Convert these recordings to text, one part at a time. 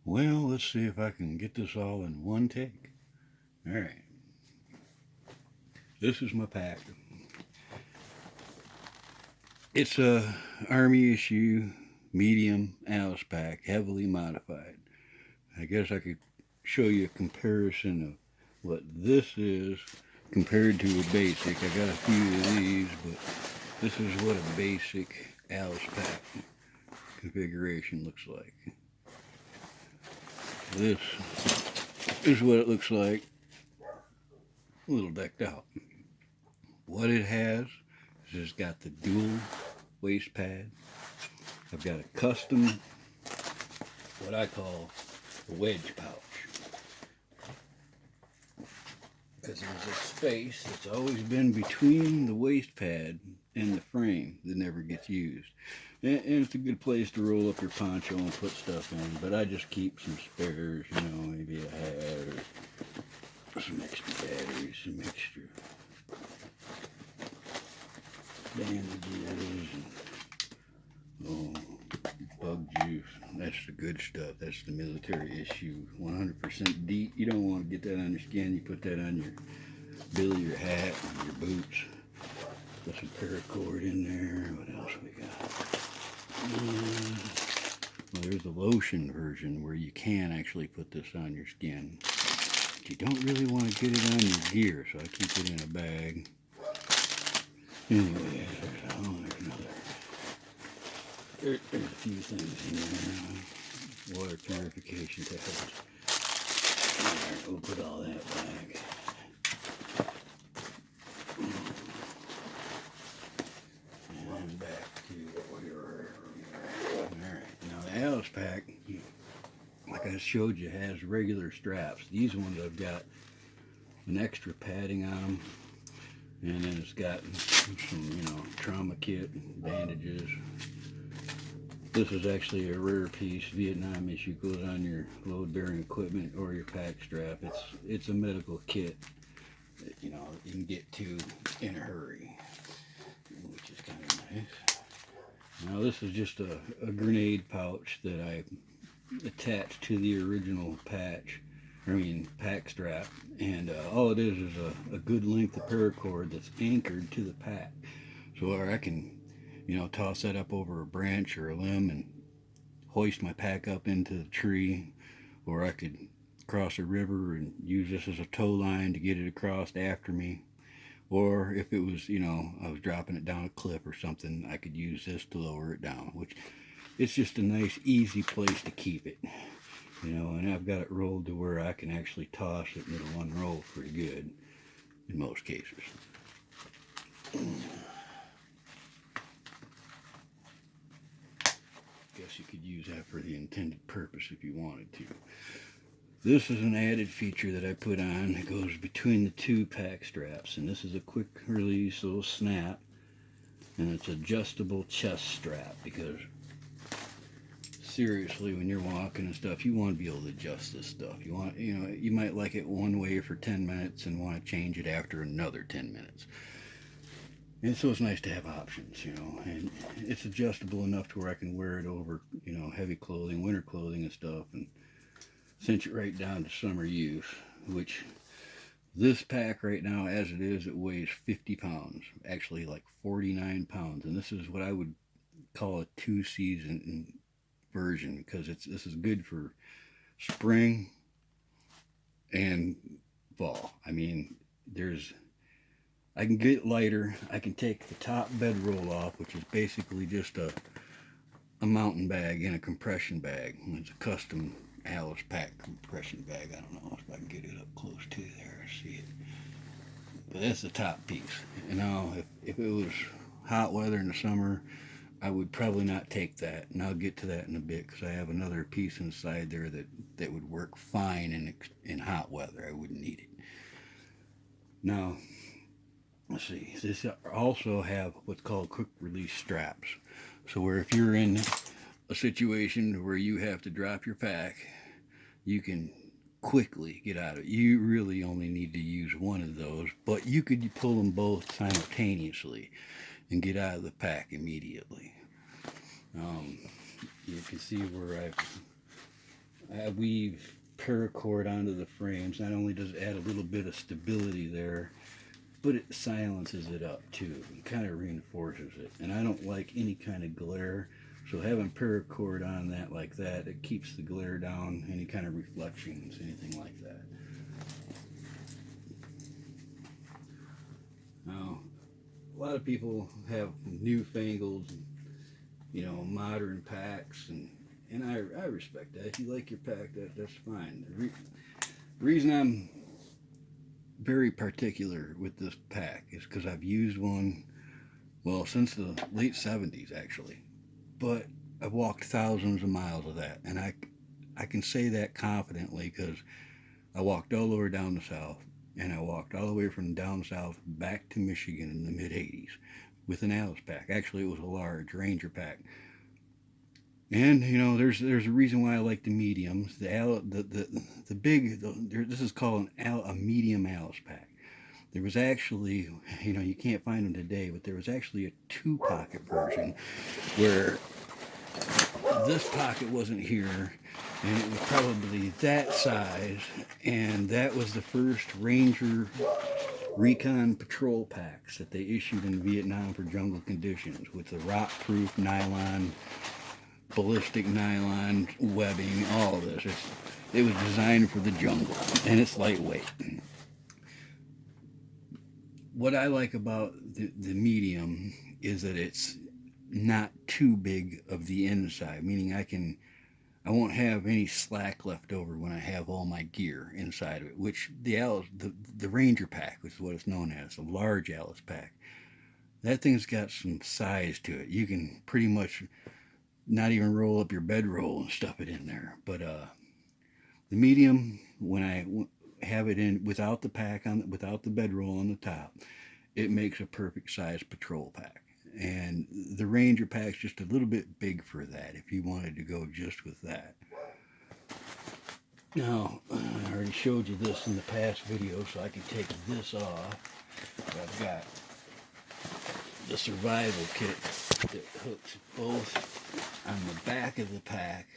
Well, let's see if I can get this all in one take. All right. This is my pack. It's a Army issue medium Alice pack, heavily modified. I guess I could show you a comparison of what this is compared to a basic. I got a few of these, but this is what a basic Alice pack configuration looks like. This is what it looks like, a little decked out. What it has is it's got the dual waist pad. I've got a custom, what I call a wedge pouch. Because there's a space that's always been between the waist pad and the frame that never gets used. And it's a good place to roll up your poncho and put stuff in, but I just keep some spares, maybe a hat or some extra batteries, some extra bandages, and bug juice. That's the good stuff. That's the military issue. 100% DEET. You don't want to get that on your skin. You put that on your billy, your hat, and your boots. Put some paracord in there. What else we got? Well, there's the lotion version where you can actually put this on your skin. But you don't really want to get it on your gear, so I keep it in a bag. Anyway, there's a few things in there. Water purification tablets. Alright, we'll put all that back. And back to what we were. Alright, now the Alice pack, like I showed you, has regular straps. These ones I've got an extra padding on them. And then it's got some, trauma kit, bandages. This is actually a rare piece. Vietnam issue, goes on your load-bearing equipment or your pack strap. It's a medical kit that, you can get to in a hurry, which is kind of nice. Now this is just a grenade pouch that I attached to the original pack strap, and all it is a good length of paracord that's anchored to the pack, so I can toss that up over a branch or a limb and hoist my pack up into the tree, or I could cross a river and use this as a tow line to get it across after me, or if it was I was dropping it down a cliff or something, I could use this to lower it down, which it's just a nice easy place to keep it. And I've got it rolled to where I can actually toss it and it'll unroll pretty good in most cases. Guess you could use that for the intended purpose if you wanted to. This is an added feature that I put on that goes between the two pack straps, and this is a quick release little snap, and it's adjustable chest strap, because seriously, when you're walking and stuff, you want to be able to adjust this stuff. You might like it one way for 10 minutes and want to change it after another 10 minutes. And so it's nice to have options, and it's adjustable enough to where I can wear it over, heavy clothing, winter clothing and stuff, and cinch it right down to summer use, which this pack right now, as it is, it weighs 50 pounds, actually like 49 pounds, and this is what I would call a two-season version, because this is good for spring and fall. I can get lighter. I can take the top bedroll off, which is basically just a mountain bag in a compression bag. It's a custom Alice pack compression bag. I don't know if I can get it up close to there. See it. But that's the top piece. And now, if it was hot weather in the summer, I would probably not take that, and I'll get to that in a bit, because I have another piece inside there that would work fine in hot weather. I wouldn't need it. Now, let's see, this also have what's called quick release straps. So where if you're in a situation where you have to drop your pack, you can quickly get out of it. You really only need to use one of those, but you could pull them both simultaneously and get out of the pack immediately. You can see where I weave paracord onto the frames. Not only does it add a little bit of stability there, but it silences it up too. It kind of reinforces it. And I don't like any kind of glare. So having paracord on that like that, it keeps the glare down, any kind of reflections, anything like that. Now, a lot of people have newfangled, modern packs, and I respect that. If you like your pack, that's fine. The reason I'm very particular with this pack is because I've used one, well, since the late 70s actually. But I've walked thousands of miles of that, and I can say that confidently because I walked all the way down the south, and I walked all the way from down south back to Michigan in the mid 80s with an Alice pack. Actually, it was a large Ranger pack. And there's a reason why I like the mediums. The big, this is called a medium Alice pack. There was actually, you can't find them today, but there was actually a 2-pocket version where this pocket wasn't here, and it was probably that size, and that was the first Ranger Recon patrol packs that they issued in Vietnam for jungle conditions, with the rock-proof nylon, ballistic nylon webbing, all of this. It was designed for the jungle, and it's lightweight. What I like about the medium is that it's not too big of the inside, meaning I won't have any slack left over when I have all my gear inside of it, which the Ranger pack, which is what it's known as, a large Alice pack, that thing's got some size to it. You can pretty much not even roll up your bedroll and stuff it in there. But the medium, when I have it in without the pack without the bedroll on the top, it makes a perfect size patrol pack. And the Ranger pack's just a little bit big for that if you wanted to go just with that. Now, I already showed you this in the past video, so I can take this off. I've got the survival kit that hooks both on the back of the pack,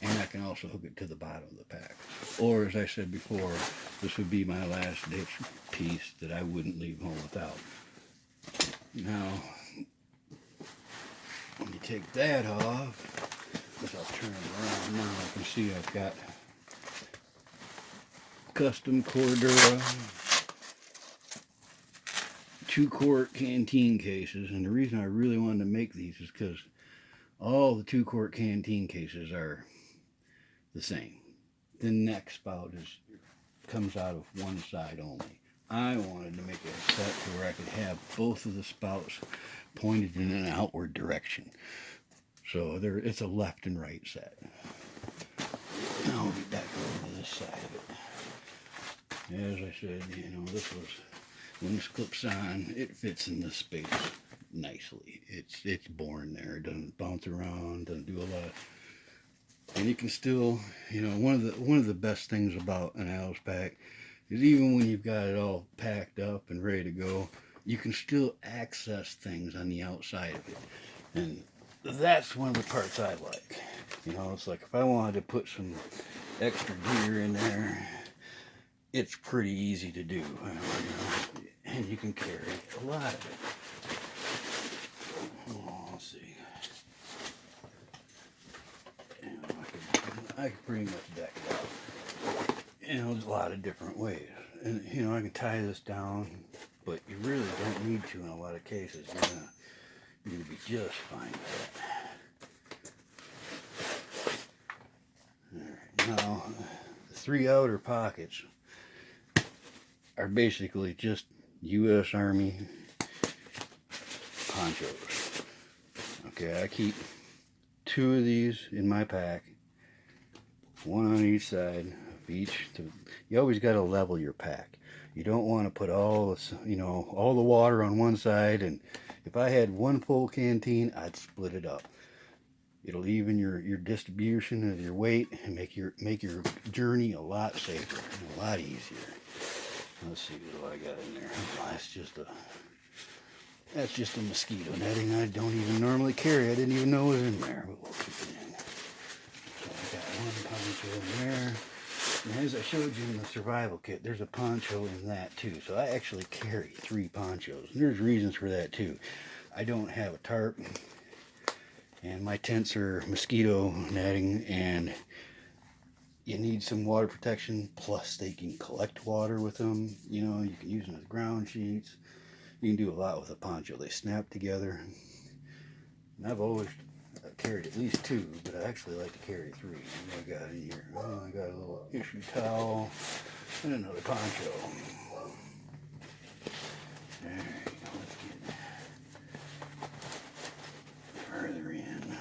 and I can also hook it to the bottom of the pack. Or, as I said before, this would be my last ditch piece that I wouldn't leave home without. Now, when you take that off, as I'll turn it around now, I can see I've got custom Cordura 2-quart canteen cases, and the reason I really wanted to make these is because all the 2-quart canteen cases are the same. The neck spout comes out of one side only. I wanted to make a set to where I could have both of the spouts pointed in an outward direction. So it's a left and right set. Now I'll get back over to this side of it. As I said, this was, when this clips on, it fits in this space nicely. It's born there. It doesn't bounce around, doesn't do a lot. And you can still, one of the best things about an Alice pack is even when you've got it all packed up and ready to go, you can still access things on the outside of it. And that's one of the parts I like. It's like if I wanted to put some extra gear in there, it's pretty easy to do. And you can carry a lot of it. Oh, let's see. I can pretty much deck it out. There's a lot of different ways. And, I can tie this down, but you really don't need to in a lot of cases. You're gonna be just fine with that. Alright, now, the 3 outer pockets are basically just U.S. Army ponchos. Okay, I keep 2 of these in my pack, 1 on each side of each. You always got to level your pack. You don't want to put all this, all the water on one side. And if I had 1 full canteen, I'd split it up. It'll even your distribution of your weight and make your journey a lot safer and a lot easier. Let's see what I got in there. That's just a mosquito netting I don't even normally carry. I didn't even know it was in there, but we'll keep it in. So I got 1 poncho. poncho in there. And as I showed you in the survival kit, there's a poncho in that too. So I actually carry 3 ponchos. And there's reasons for that too. I don't have a tarp, and my tents are mosquito netting, and you need some water protection. Plus, they can collect water with them. You know, you can use them as ground sheets. You can do a lot with a poncho. They snap together. And I've always carried at least 2, but I actually like to carry 3. What I got in here? Oh, I got a little issue towel and another poncho. There you go. Let's get further in.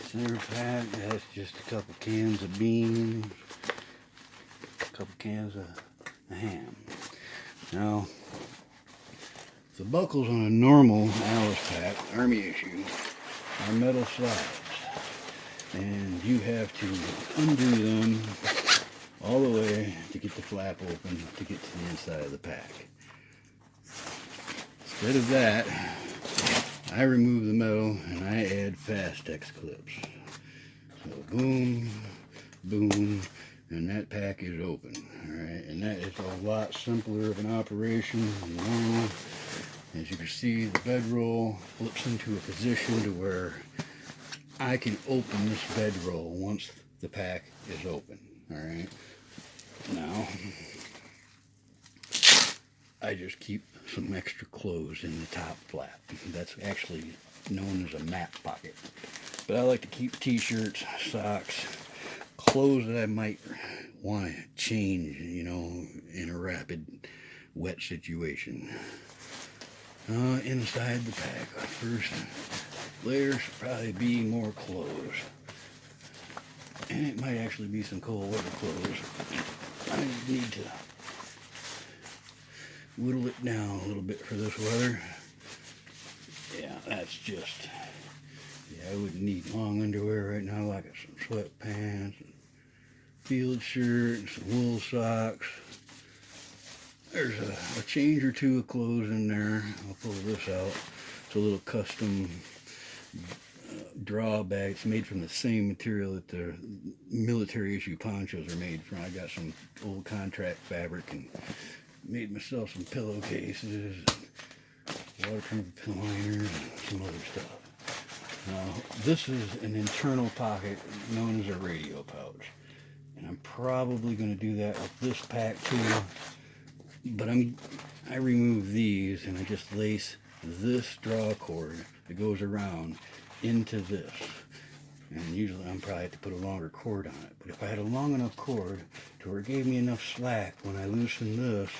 Center pack, that's just a couple cans of beans, a couple cans of ham. Now, the buckles on a normal Alice pack, Army issue, are metal slides. And you have to undo them all the way to get the flap open to get to the inside of the pack. Instead of that, I remove the metal and I add Fastex clips. So boom, boom, and that pack is open. Alright, and that is a lot simpler of an operation than normal. As you can see, the bedroll flips into a position to where I can open this bedroll once the pack is open. Alright, now I just keep some extra clothes in the top flap. That's actually known as a map pocket. But I like to keep t-shirts, socks, clothes that I might want to change, you know, in a rapid wet situation. Inside the pack, first layer should probably be more clothes. And it might actually be some cold weather clothes. I need to whittle it down a little bit for this weather. Yeah, that's just, yeah, I wouldn't need long underwear right now. I got some sweatpants, field shirt, and some wool socks. There's a change or 2 of clothes in there. I'll pull this out. It's a little custom draw bag. It's made from the same material that the military issue ponchos are made from. I got some old contract fabric and made myself some pillowcases, waterproof liners, and some other stuff. Now, this is an internal pocket known as a radio pouch. And I'm probably going to do that with this pack too. But I remove these and I just lace this draw cord that goes around into this. And usually I'm probably have to put a longer cord on it. But if I had a long enough cord to where it gave me enough slack when I loosen this,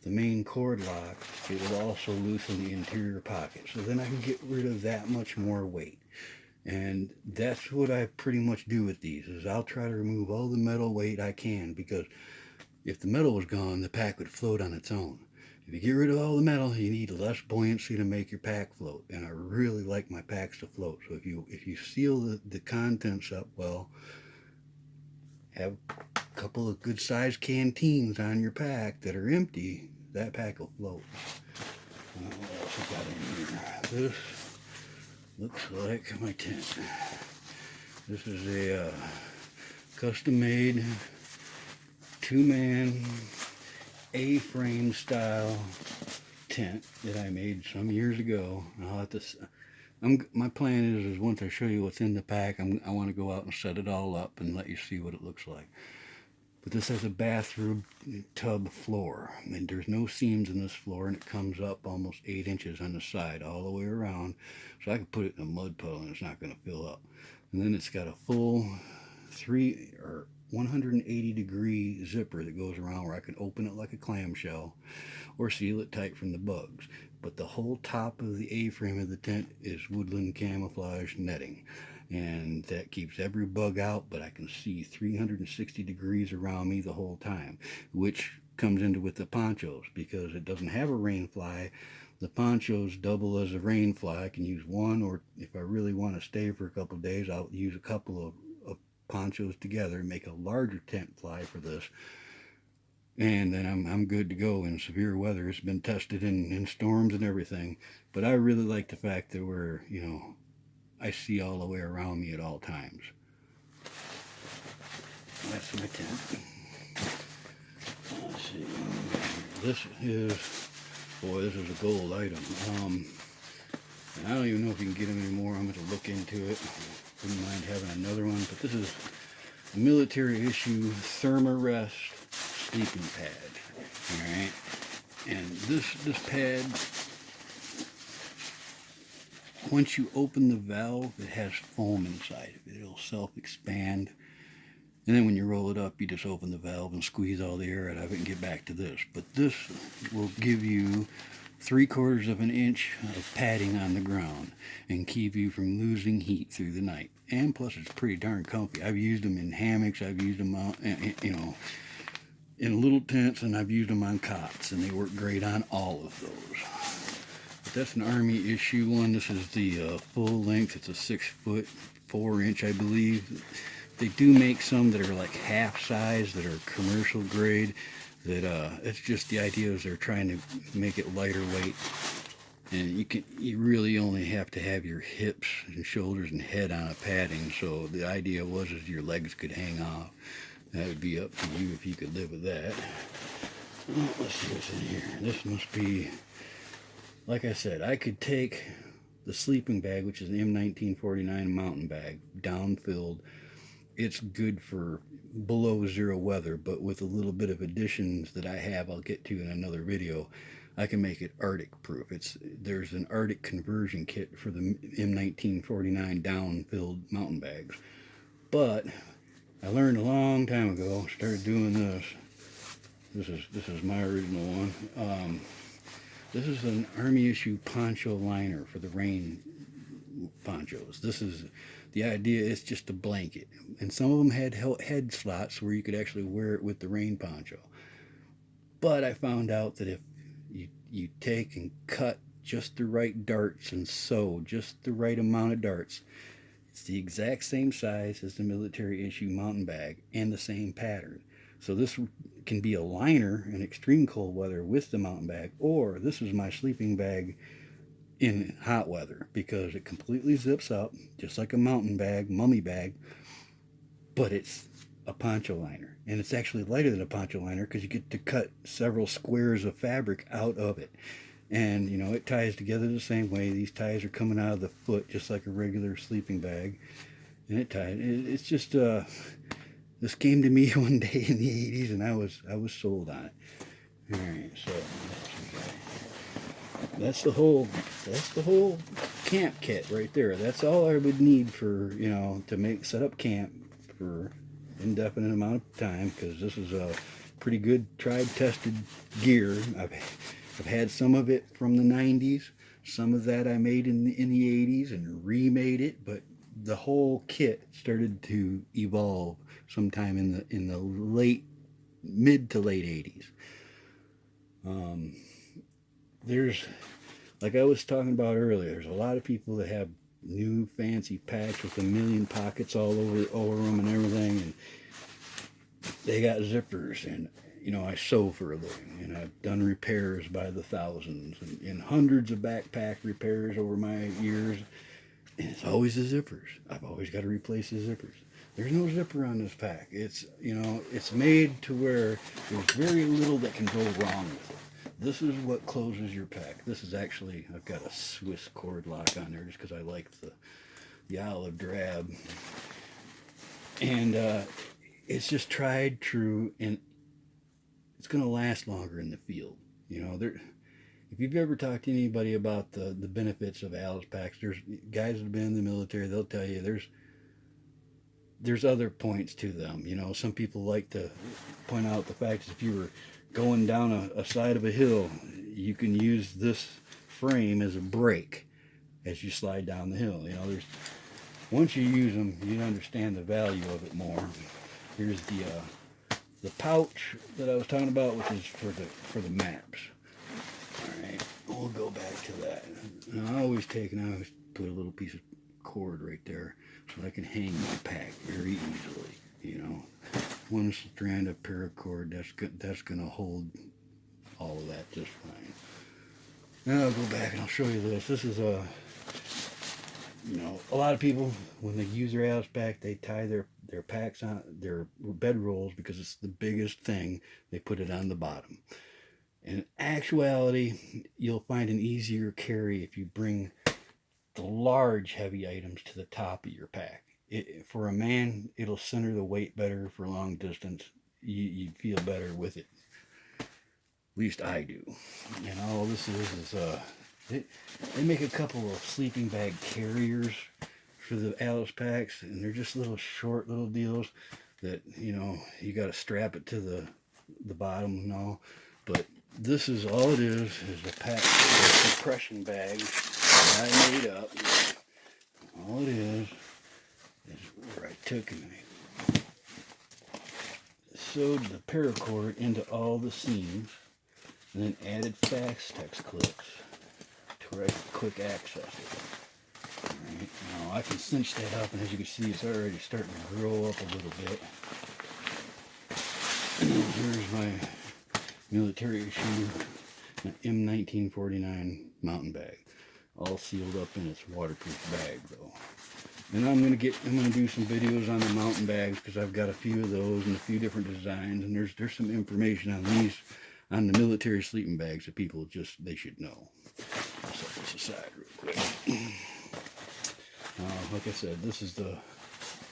the main cord lock, it will also loosen the interior pocket. So then I can get rid of that much more weight. And that's what I pretty much do with these, is I'll try to remove all the metal weight I can, because if the metal was gone, the pack would float on its own. If you get rid of all the metal, you need less buoyancy to make your pack float. And I really like my packs to float. So if you seal the contents up well, have a couple of good sized canteens on your pack that are empty, that pack will float. What else I got in here? This looks like my tent. This is a custom made 2-man A-frame style tent that I made some years ago. I'll have to, my plan is once I show you what's in the pack, I want to go out and set it all up and let you see what it looks like. But this has a bathroom tub floor, and there's no seams in this floor, and it comes up almost 8 inches on the side all the way around, so I can put it in a mud puddle and it's not going to fill up. And then it's got a full 180 degree zipper that goes around where I can open it like a clamshell or seal it tight from the bugs. But the whole top of the A-frame of the tent is woodland camouflage netting, and that keeps every bug out, but I can see 360 degrees around me the whole time, which comes into with the ponchos. Because it doesn't have a rain fly, the ponchos double as a rain fly. I can use one, or if I really want to stay for a couple of days, I'll use a couple of ponchos together and make a larger tent fly for this. and then I'm good to go in severe weather. It's been tested in storms and everything. But I really like the fact that I see all the way around me at all times. That's my tent. Let's see. This is a gold item. And I don't even know if you can get them anymore. I'm going to look into it. Wouldn't mind having another one. But this is a military issue Thermarest sleeping pad. Alright. And this pad, once you open the valve, it has foam inside of it. It'll self-expand. And then when you roll it up, you just open the valve and squeeze all the air out of it and get back to this. But this will give you 3/4 of an inch of padding on the ground and keep you from losing heat through the night. And plus, it's pretty darn comfy. I've used them in hammocks. I've used them out, in little tents, and I've used them on cots, and they work great on all of those. But that's an Army issue one. This is the full length. It's a 6-foot 4-inch, I believe. They do make some that are like half size that are commercial grade. That it's just the idea is they're trying to make it lighter weight, and you really only have to have your hips and shoulders and head on a padding. So the idea was is your legs could hang off. That would be up to you if you could live with that. Well, let's see what's in here. This must be, like I said, I could take the sleeping bag, which is an M1949 mountain bag, down-filled. It's good for below zero weather, but with a little bit of additions that I have, I'll get to in another video, I can make it Arctic proof. There's an Arctic conversion kit for the M1949 down-filled mountain bags. But I learned a long time ago, started doing this. This is my original one. This is an Army issue poncho liner for the rain ponchos. This is the idea. It's just a blanket, and some of them had head slots where you could actually wear it with the rain poncho. But I found out that if you take and cut just the right darts and sew just the right amount of darts, it's the exact same size as the military issue mountain bag and the same pattern. So this can be a liner in extreme cold weather with the mountain bag, or this is my sleeping bag in hot weather, because it completely zips up just like a mountain bag, mummy bag, but it's a poncho liner, and it's actually lighter than a poncho liner because you get to cut several squares of fabric out of it, and it ties together the same way. These ties are coming out of the foot just like a regular sleeping bag, and it's just this came to me one day in the 80s, and I was sold on it. All right, so that's the whole camp kit right there. That's all I would need for to set up camp for indefinite amount of time, because this is a pretty good tried tested gear. I've had some of it from the 90s, some of that I made in the 80s and remade it, but the whole kit started to evolve sometime in the mid to late 80s. There's, like I was talking about earlier, there's a lot of people that have new fancy packs with a million pockets all over them and everything, and they got zippers, and I sew for a living, and I've done repairs by the thousands and hundreds of backpack repairs over my years, and it's always the zippers. I've always got to replace the zippers. There's no zipper on this pack. It's it's made to where there's very little that can go wrong with it. This is what closes your pack. This is actually, I've got a Swiss cord lock on there just because I like the olive drab. And it's just tried, true, and it's going to last longer in the field. If you've ever talked to anybody about the benefits of Alice packs, there's guys that have been in the military, they'll tell you there's other points to them. Some people like to point out the fact that if you were going down a side of a hill, you can use this frame as a brake as you slide down the hill. Once you use them, you understand the value of it more. Here's the pouch that I was talking about, which is for the maps. All right, we'll go back to that. Now I always put a little piece of cord right there so I can hang my pack very easily. one strand of paracord. That's gonna hold all of that just fine. Now I'll go back and I'll show you this. This is a, a lot of people, when they use their Alice pack, they tie their packs on their bed rolls because it's the biggest thing. They put it on the bottom. In actuality, you'll find an easier carry if you bring the large heavy items to the top of your pack. For a man, it'll center the weight better for long distance. You feel better with it. At least I do. And all this is they make a couple of sleeping bag carriers for the Alice packs, and they're just little short little deals that you got to strap it to the bottom and all. But this is all it is a pack, a compression bag that I made up. All it is where I took and I sewed the paracord into all the seams, and then added Fastex clips to where I could quick access it. Alright, now I can cinch that up, and as you can see, it's already starting to grow up a little bit. And here's my military issue M1949 mountain bag, all sealed up in its waterproof bag though. And I'm gonna do some videos on the mountain bags because I've got a few of those and a few different designs, and there's some information on these, on the military sleeping bags that people they should know. I'll set this aside real quick. Like I said, this is the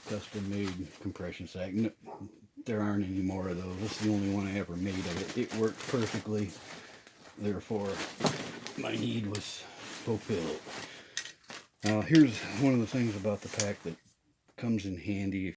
custom made compression sack. No, there aren't any more of those. This is the only one I ever made of it. It worked perfectly. Therefore, my need was fulfilled. Here's one of the things about the pack that comes in handy